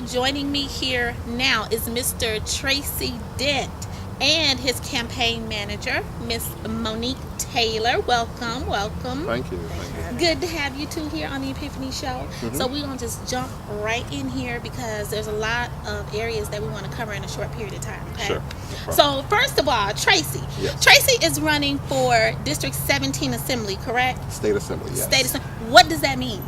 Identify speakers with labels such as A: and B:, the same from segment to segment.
A: joining me here now is Mr. Tracey Dent and his campaign manager, Miss Monique Taylor. Welcome, welcome.
B: Thank you. Thank you.
A: Good to have you two here on the Epiphany Show. So we're going to just jump right in here because there's a lot of areas that we want to cover in a short period of time. Okay?
B: Sure. No
A: So first of all, Tracey.
B: Yes.
A: Tracey is running for District 17 Assembly, correct?
B: State Assembly, yes.
A: State Assembly. What does that mean?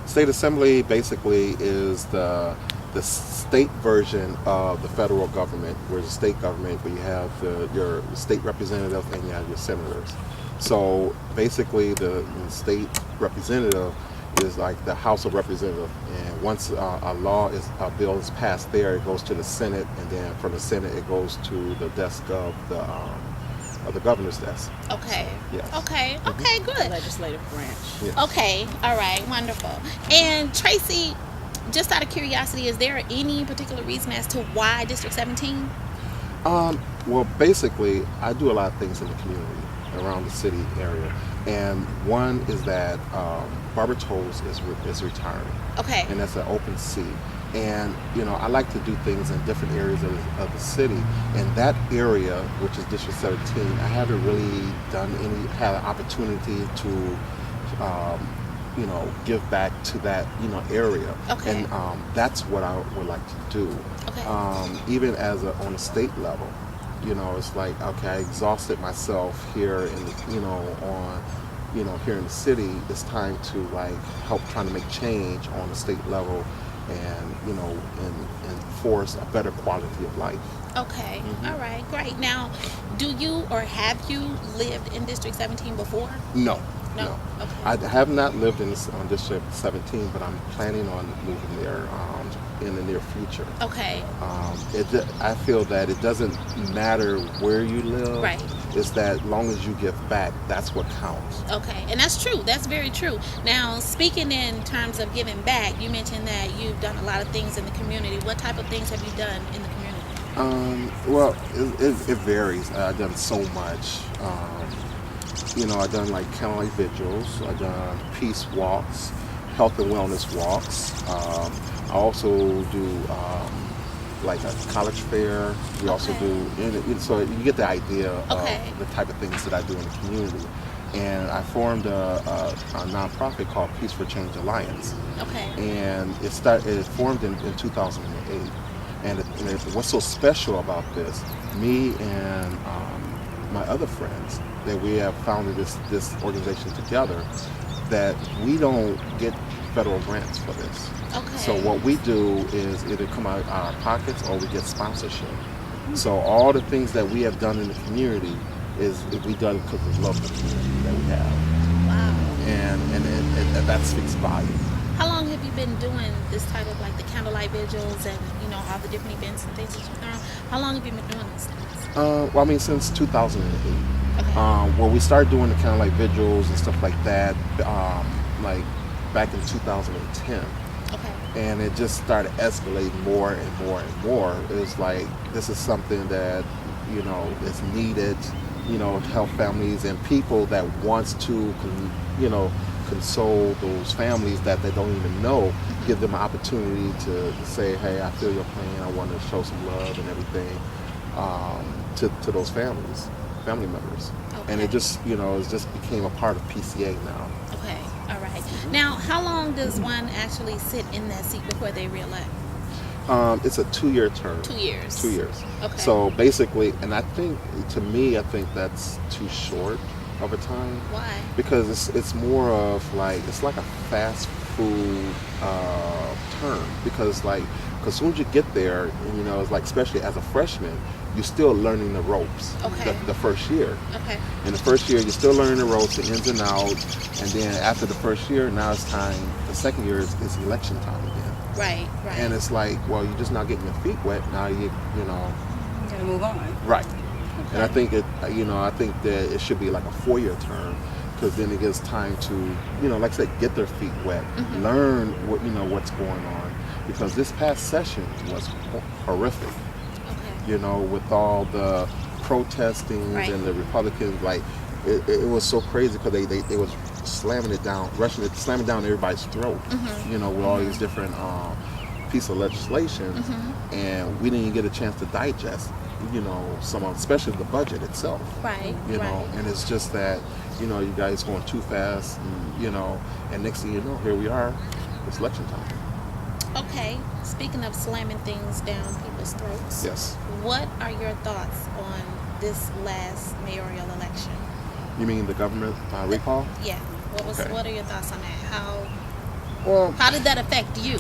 B: State Assembly basically is the state version of the federal government, where the state government, where you have your state representative and you have your senators. So basically the state representative is like the House of Representatives, and once a bill is passed there, it goes to the Senate, and then from the Senate it goes to the desk of the governor's desk.
A: Okay.
B: Yes.
A: Okay. Okay, good.
C: Legislative branch.
B: Yes.
A: Okay. All right. Wonderful. And Tracey, just out of curiosity, is there any particular reason as to why District 17?
B: Well, basically, I do a lot of things in the community around the city area, and one is that Barbara Tolles is retiring.
A: Okay.
B: And that's an open seat. And I like to do things in different areas of the city. And that area, which is District 17, I haven't really had an opportunity to give back to that area.
A: Okay.
B: And that's what I would like to do.
A: Okay.
B: Even on a state level, it's like, okay, I exhausted myself here here in the city. It's time to help trying to make change on the state level, and enforce a better quality of life.
A: Okay. All right. Great. Now, do you or have you lived in District 17 before?
B: No.
A: Okay.
B: I have not lived in District 17, but I'm planning on moving there in the near future.
A: Okay.
B: I feel that it doesn't matter where you live.
A: Right.
B: It's that as long as you give back, that's what counts.
A: Okay, and that's true. That's very true. Now, speaking in terms of giving back, you mentioned that you've done a lot of things in the community. What type of things have you done in the community?
B: Well, it varies. I've done so much. I've done candlelight vigils. I've done peace walks, health and wellness walks. I also do a college fair. We also do, so you get the idea of the type of things that I do in the community. And I formed a nonprofit called Peace for Change Alliance.
A: Okay.
B: And it formed in 2008. And what's so special about this, me and my other friends, that we have founded this organization together, that we don't get federal grants for this.
A: Okay.
B: So what we do is either come out of our pockets or we get sponsorship. So all the things that we have done in the community we done because we love the community that we have.
A: Wow.
B: And that speaks volume.
A: How long have you been doing this type of the candlelight vigils and all the different events and things that you've done? How long have you been doing these things?
B: Since 2008.
A: Okay.
B: Where we started doing the candlelight vigils and stuff like that, back in 2010.
A: Okay.
B: And it just started escalating more and more and more. It was like, this is something that, is needed, help families and people that wants to, console those families that they don't even know, give them an opportunity to say, hey, I feel your pain, I want to show some love and everything to those family members.
A: Okay.
B: And it just, it just became a part of PCA now.
A: Okay. All right. Now, how long does one actually sit in that seat before they reelect?
B: It's a 2-year term.
A: 2 years.
B: 2 years.
A: Okay.
B: So basically, and I think that's too short of a time.
A: Why?
B: Because it's more of it's like a fast food term. Because as soon as you get there, and it's especially as a freshman, you're still learning the ropes.
A: Okay.
B: The first year.
A: Okay.
B: In the first year, you're still learning the ropes, the ins and outs, and then after the first year, now it's time. The second year is election time again.
A: Right.
B: And it's well, you're just not getting your feet wet. Now you
C: Gotta move on.
B: Right.
C: Okay.
B: And I think I think that it should be a 4-year term, because then it gives time to, like I said, get their feet wet, learn what's going on. Because this past session was horrific.
A: Okay.
B: With all the protesting and the Republicans, it was so crazy because they was slamming it down, slamming down everybody's throat. With all these different piece of legislation, and we didn't get a chance to digest, some of, especially the budget itself.
A: Right.
B: And it's just that, you guys going too fast, and next thing you know, here we are, it's election time.
A: Okay, speaking of slamming things down people's throats,
B: Yes.
A: what are your thoughts on this last mayoral election?
B: You mean the government recall?
A: Yeah.
B: Okay.
A: What are your thoughts on that?
B: Well,
A: How did that affect you?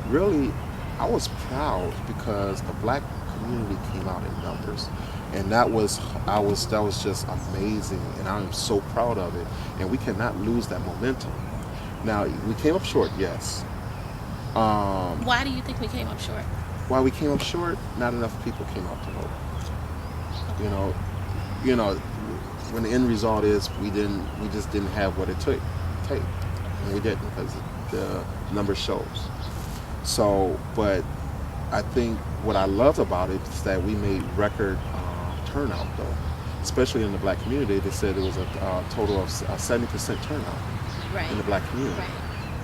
B: really, I was proud because the black community came out in numbers, and that was just amazing, and I'm so proud of it. And we cannot lose that momentum. Now, we came up short, yes.
A: Why do you think we came up short?
B: Why we came up short? Not enough people came out to vote. When the end result is we just didn't have what it took, and we didn't, because the number shows. So, but I think what I loved about it is that we made record turnout, though, especially in the black community. They said it was a total of 70% turnout in the black community,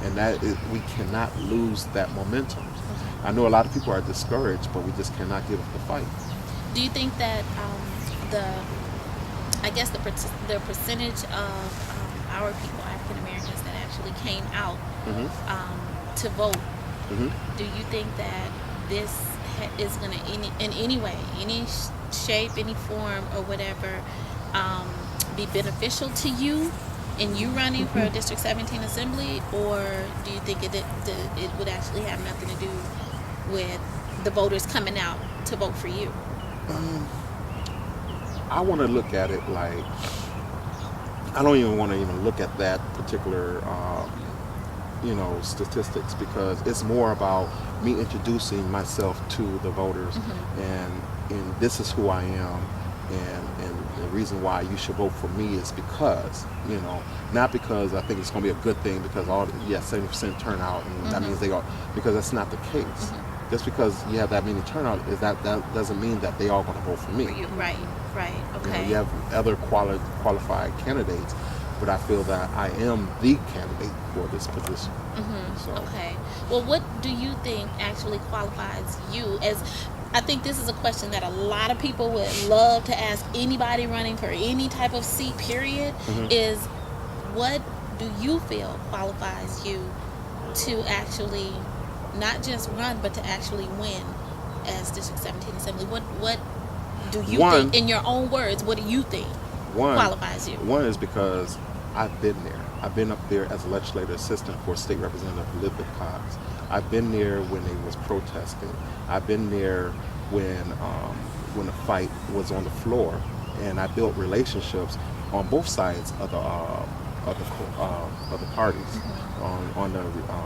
B: and we cannot lose that momentum. I know a lot of people are discouraged, but we just cannot give up the fight.
A: Do you think that the percentage of our people, African Americans, that actually came out to vote, do you think that this is going to, in any way, any shape, any form, or whatever, be beneficial to you in you running for District 17 Assembly, or do you think it would actually have nothing to do with the voters coming out to vote for you?
B: I want to look at it like, I don't even want to look at that particular statistics, because it's more about me introducing myself to the voters, and this is who I am, and the reason why you should vote for me is because, not because I think it's going to be a good thing, because 70% turnout, and that means they are, because that's not the case. Just because you have that many turnout, that doesn't mean that they all going to vote for me.
A: Right, okay.
B: You have other qualified candidates, but I feel that I am the candidate for this position. So.
A: Okay. Well, what do you think actually qualifies you as? I think this is a question that a lot of people would love to ask anybody running for any type of seat, period, is what do you feel qualifies you to actually not just run, but to actually win as District 17 Assembly? What do you think, in your own words, what do you think qualifies you? One
B: is because I've been there. I've been up there as a legislative assistant for State Representative Elizabeth Cox. I've been there when they was protesting. I've been there when the fight was on the floor, and I built relationships on both sides of the parties, on the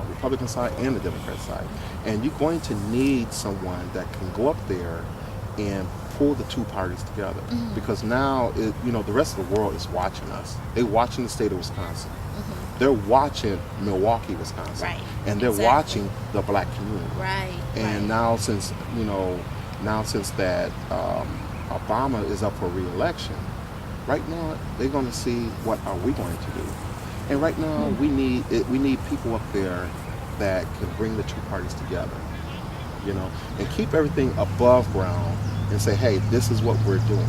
B: Republican side and the Democrat side. And you're going to need someone that can go up there and pull the two parties together, because now the rest of the world is watching us. They're watching the state of Wisconsin. They're watching Milwaukee, Wisconsin, and they're watching the black community. And now since that Obama is up for re-election, right now they're going to see what are we going to do. And right now we need people up there that can bring the two parties together, and keep everything above ground and say, hey, this is what we're doing.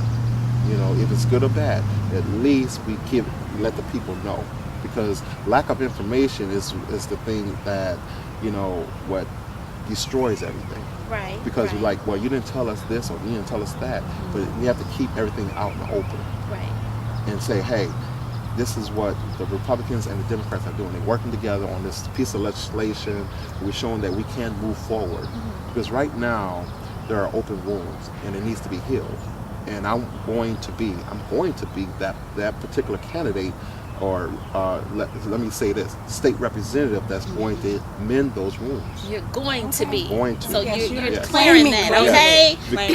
B: If it's good or bad, at least we let the people know, because lack of information is the thing that what destroys everything. Because you're like, well, you didn't tell us this or you didn't tell us that, but we have to keep everything out in the open. And say, hey, this is what the Republicans and the Democrats are doing. They're working together on this piece of legislation. We're showing that we can move forward. Because right now, there are open wounds, and it needs to be healed. And I'm going to be that particular candidate, or let me say this, state representative that's going to mend those wounds.
A: You're going to be. So
B: Yes.
A: you're
B: Yes.
A: declaring that, okay?
B: Yes.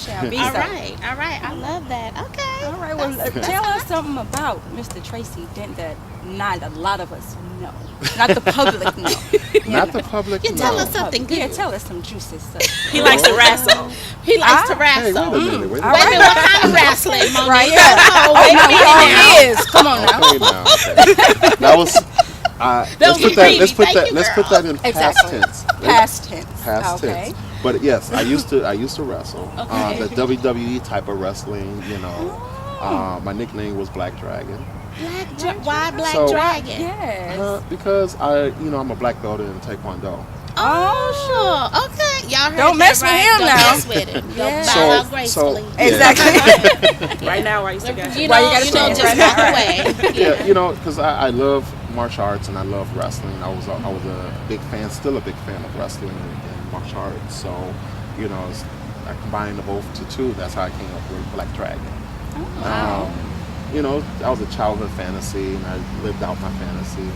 A: Okay.
C: All
A: right. I love that. Okay.
C: All right, well, tell us something about Mr. Tracey Dent that not a lot of us know. Not the public know.
B: Not the public
A: You tell
B: know.
A: us something good.
C: Yeah, tell us some juicy stuff.
A: He likes to wrestle. He likes to
B: Hey,
A: wrestle.
B: wait a minute.
A: Wait a minute, what kind of wrestling, Monique?
C: Right,
A: Oh, wait a minute now.
C: Come on now.
B: Okay, now. Okay. let's put that. Let's put
A: Thank
B: that.
A: you,
B: Let's put
A: girl.
B: that in past
C: Exactly.
B: tense.
C: Past tense.
B: Past
C: Okay.
B: tense. But yes, I used to wrestle.
A: Okay.
B: The WWE type of wrestling. You know,
C: Oh.
B: my nickname was Black Dragon.
A: Why Black
B: So-
A: Dragon?
C: Yes.
B: Because I'm a black belt in Taekwondo.
A: Oh, okay. Y'all heard
C: Don't
A: that
C: mess with
A: right?
C: him
A: Don't
C: now.
A: mess with him. Don't
C: Yeah.
A: bow
B: So-
A: out gracefully.
B: yeah.
C: Exactly.
D: Right now, I used to go.
A: You
C: Why
A: know,
C: you gotta say it?
A: just
C: Right,
A: walk
C: right.
A: away.
B: Yeah, because I love martial arts and I love wrestling. I was a big fan, still a big fan of wrestling and martial arts. So, I combined the both to two. That's how I came up with Black Dragon.
A: Wow.
B: That was a childhood fantasy, and I lived out my fantasy. And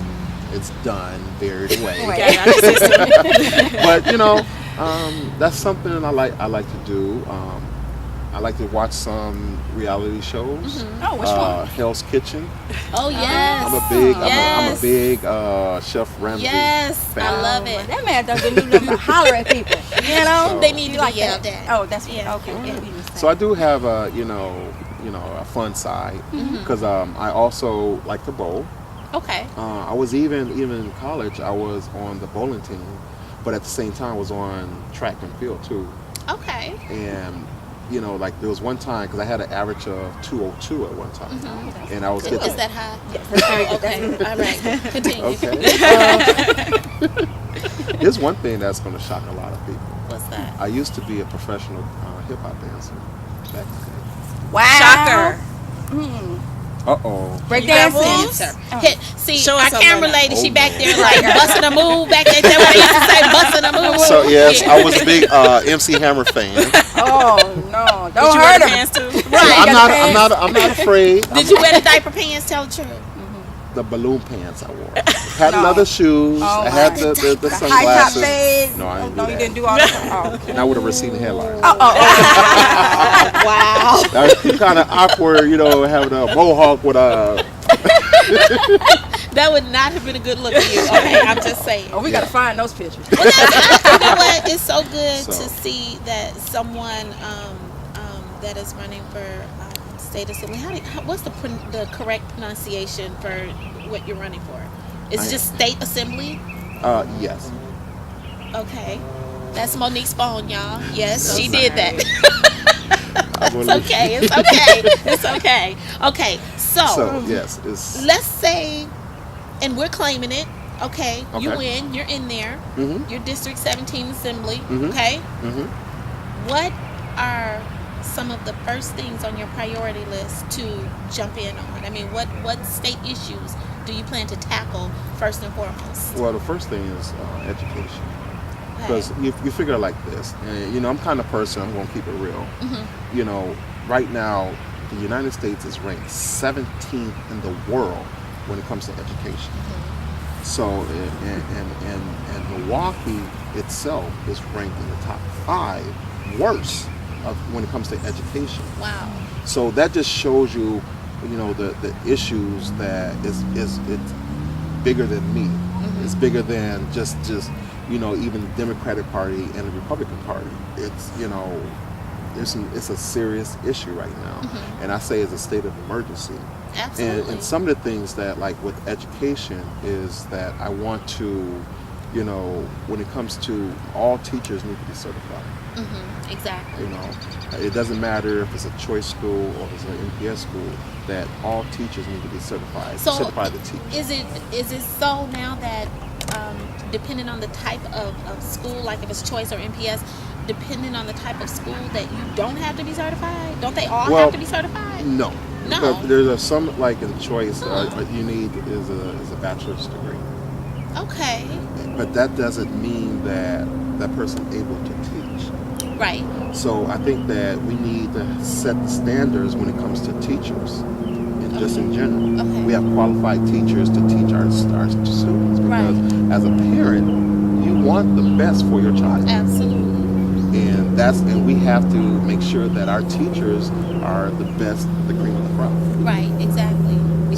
B: it's done, buried away.
C: Right.
D: Yeah, I just-
B: But that's something I like to do. I like to watch some reality shows.
C: Oh, which one?
B: Hell's Kitchen.
A: Oh yes.
B: I'm a
A: Yes.
B: big Chef Ramsay
A: Yes,
B: fan.
A: I love it.
C: That man doesn't do nothing but holler at people. You know,
B: So-
A: They need to
C: like
A: be yelled
C: that.
A: at.
C: Oh, that's
A: Yeah.
C: okay.
A: Yeah.
C: What you were
B: So I
C: saying.
B: do have a fun side because I also like to bowl.
A: Okay.
B: I was even in college. I was on the bowling team, but at the same time I was on track and field too.
A: Okay.
B: And there was one time because I had an average of 202 at one time, and I was
A: Is
B: getting
A: that high?
C: Yes, that's very good.
A: Okay. All right. Continue.
B: okay. Here's one thing that's going to shock a lot of people.
A: What's that?
B: I used to be a professional hip hop dancer back in the day.
C: Wow.
D: Shocker.
B: Uh-oh.
C: Break
D: You got
C: dancing.
D: moves?
A: Hit. See,
D: Show
A: our
D: us some
A: camera
D: of that.
A: lady, she
B: Oh,
A: back
B: no.
A: there like busting a move back there. That's what they used to say, busting a move.
B: So yes,
A: Yeah.
B: I was a big MC Hammer fan.
C: Oh no!
D: Did
C: Don't
D: you wear
C: hurt
D: the
C: him.
D: pants too?
C: Right.
B: I'm not afraid.
A: Did you wear the diaper pants? Tell the truth.
B: The balloon pants I wore. Had
C: No.
B: leather shoes.
C: Oh,
B: I had
C: my.
B: the
C: The high top
B: sunglasses.
C: fade.
B: No, I didn't do
C: you
B: that.
C: didn't do all that. Oh, okay.
B: And I would have received the headline.
A: Wow.
B: That was kind of awkward, having a mohawk with a.
A: That would not have been a good look for you. Okay, I'm just saying.
C: Oh, we gotta find those pictures.
A: Well, you know what? It's so good
B: So.
A: to see that someone that is running for state assembly. What's the correct pronunciation for what you're running for? Is it just state assembly?
B: Yes.
A: Okay, that's Monique Spohn, y'all. Yes,
B: That's
A: she did that.
B: I'm
A: It's
B: gonna-
A: okay. It's okay. It's okay. Okay,
B: So yes, it's.
A: let's say, and we're claiming it. Okay, you
B: Okay.
A: win. You're in there.
B: Mhm.
A: Your District 17 Assembly.
B: Mhm.
A: Okay.
B: Mhm.
A: What are some of the first things on your priority list to jump in on? I mean, what state issues do you plan to tackle first and foremost?
B: Well, the first thing is education.
A: Okay.
B: Because you figure it like this, and I'm kind of person, I'm going to keep it real.
A: Mhm.
B: Right now, the United States is ranked 17th in the world when it comes to education. So, and Milwaukee itself is ranked in the top 5 worst when it comes to education.
A: Wow.
B: So that just shows you, the issues that it's bigger than me. It's bigger than just even the Democratic Party and the Republican Party. It's it's a serious issue right now, and I say it's a state of emergency.
A: Absolutely.
B: And some of the things that, like with education, is that I want to, when it comes to all teachers need to be certified.
A: Exactly.
B: It doesn't matter if it's a choice school or if it's an MPS school, that all teachers need to be certified.
A: So
B: certified to teach.
A: Is it so now that depending on the type of school, like if it's choice or MPS, depending on the type of school, that you don't have to be certified? Don't they all have to be certified?
B: No.
A: No.
B: But there's some, like in choice, you need is a bachelor's degree.
A: Okay.
B: But that doesn't mean that that person's able to teach.
A: Right.
B: So I think that we need to set the standards when it comes to teachers, and just in general.
A: Okay.
B: We have qualified teachers to teach our students, because
A: Right.
B: as a parent, you want the best for your child.
A: Absolutely.
B: And we have to make sure that our teachers are the best, the cream of the crop.
A: Right.